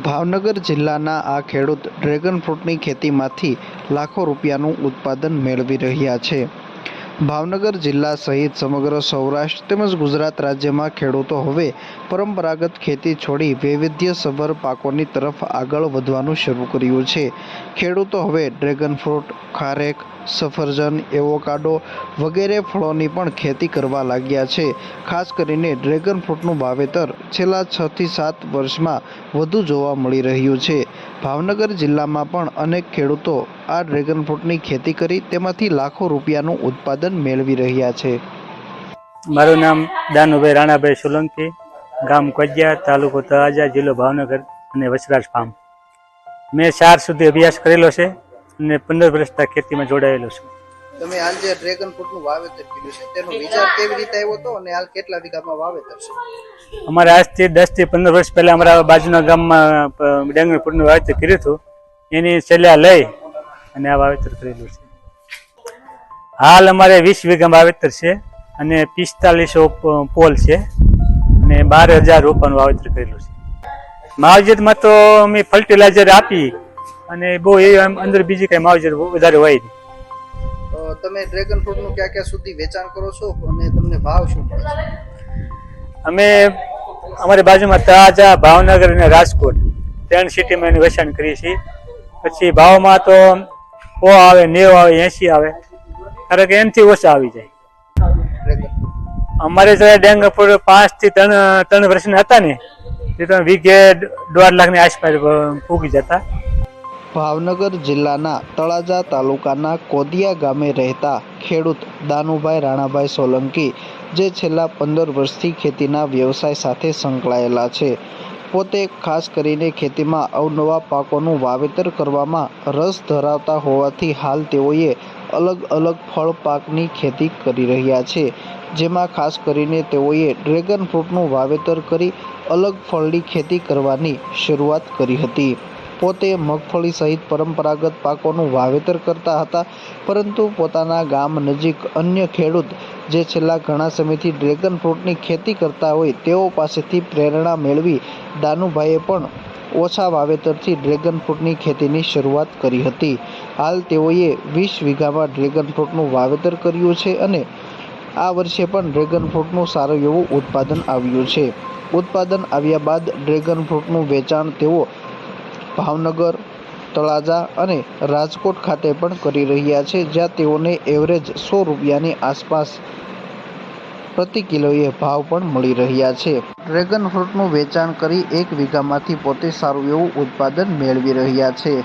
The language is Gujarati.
ભાવનગર જિલ્લાના આ ખેડૂત ડ્રેગન ફ્રૂટની ખેતીમાંથી લાખો રૂપિયાનું ઉત્પાદન મેળવી રહ્યા છે. ભાવનગર જિલ્લા સહિત સમગ્ર સૌરાષ્ટ્ર તેમજ ગુજરાત રાજ્યમાં ખેડૂતો હવે પરંપરાગત ખેતી છોડી વૈવિધ્યસભર પાકોની તરફ આગળ વધવાનું શરૂ કર્યું છે. ખેડૂતો હવે ડ્રેગન ફ્રૂટ, ખારેક, સફરજન, એવોકાડો વગેરે ફળોની પણ ખેતી કરવા લાગ્યા છે. ખાસ કરીને ડ્રેગન ફ્રૂટનું વાવેતર છેલ્લા 6 થી 7 વર્ષમાં વધુ જોવા મળી રહ્યું છે. ભાવનગર જિલ્લામાં પણ અનેક ખેડૂતો આ ડ્રેગન ફ્રૂટની ખેતી કરી તેમાંથી લાખો રૂપિયાનું ઉત્પાદન મેળવી રહ્યા છે. મારું નામ દાનુભાઈ રાણાભાઈ સોલંકી, ગામ કોજિયા, તાલુકો તળાજા, જિલ્લો ભાવનગર અને વસરાજ ફાર્મ. મેં 4 સુધી અભ્યાસ કરેલો છે અને 15 વર્ષથી ખેતીમાં જોડાયેલો છું. તમે હાલ જે ડ્રેગન ફ્રૂટનું વાવેતર કર્યું છે તેનો વિચાર કેવી રીતે આવ્યો હતો અને હાલ કેટલા વીઘામાં વાવેતર છે? અમારે આજથી 10 થી 15 વર્ષ પહેલા અમારા બાજુના ગામમાં ડ્રેગન ફ્રૂટનું વાવેતર કર્યું હતું. એની સલાહ લઈ અને આ વાવેતર કરેલું છે. હાલ અમારે 20 વીઘામાં વાવેતર છે અને 4500 પોલ છે અને 12,000 રોપાનું વાવેતર કરેલું છે. માવજતમાં તો અમે ફર્ટિલાઇઝર આપી અને બહુ એ અંદર બીજી કઈ માવજત વધારે હોય નહીં. તમે ડ્રેગન ફ્રૂટનું ક્યાં સુધી વેચાણ કરો છો અને તમને ભાવ શું મળે છે? અમે અમારી બાજુમાં તળાજા, ભાવનગર અને રાજકોટ 3 સિટીમાં એનું વેચાણ કરીએ છીએ. પછી ભાવમાં તો 100 આવે, 90 આવે, 80 આવે, કારણ કે એનાથી ઓછા આવી જાય. અમારે જો ડ્રેગન ફ્રૂટ 5 થી 3 વર્ષના હતા ને તે તો વીઘે 1.5 લાખની આસપાસ ઉગી જતા. ભાવનગર જિલ્લાના તળાજા તાલુકાના કોદિયા ગામે રહેતા ખેડૂત દાનુભાઈ રાણાભાઈ સોલંકી, જે છેલ્લા 15 વર્ષથી ખેતીના વ્યવસાય સાથે સંકળાયેલા છે. પોતે ખાસ કરીને ખેતીમાં અવનવા પાકોનું વાવેતર કરવામાં રસ ધરાવતા હોવાથી હાલ તેઓએ અલગ અલગ ફળ પાકની ખેતી કરી રહ્યા છે. જેમાં ખાસ કરીને તેઓએ ડ્રેગન ફ્રૂટનું વાવેતર કરી અલગ ફળની ખેતી કરવાની શરૂઆત કરી હતી. પોતે મગફળી સહિત પરંપરાગત પાકોનું વાવેતર કરતા હતા, પરંતુ પોતાના ગામ નજીક અન્ય ખેડૂત જે છેલ્લા ઘણા સમયથી ડ્રેગન ફ્રૂટની ખેતી કરતા હોય તેઓ પાસેથી પ્રેરણા મેળવી દાનુભાઈએ પણ ઓછા વાવેતરથી ડ્રેગન ફ્રૂટની ખેતીની શરૂઆત કરી હતી. હાલ તેઓએ 20 વીઘામાં ડ્રેગન ફ્રૂટનું વાવેતર કર્યું છે અને આ વર્ષે પણ ડ્રેગન ફ્રૂટનું સારું એવું ઉત્પાદન આવ્યું છે. ઉત્પાદન આવ્યા બાદ ડ્રેગન ફ્રૂટનું વેચાણ તેઓ ભાવનગર, તળાજા અને રાજકોટ ખાતે પણ કરી રહ્યા છે, જ્યાં તેઓને એવરેજ 100 રૂપિયાની આસપાસ પ્રતિ કિલોએ ભાવ પણ મળી રહ્યા છે. ડ્રેગન ફ્રૂટનું વેચાણ કરી 1 વીઘામાંથી પોતે સારું એવું ઉત્પાદન મેળવી રહ્યા છે.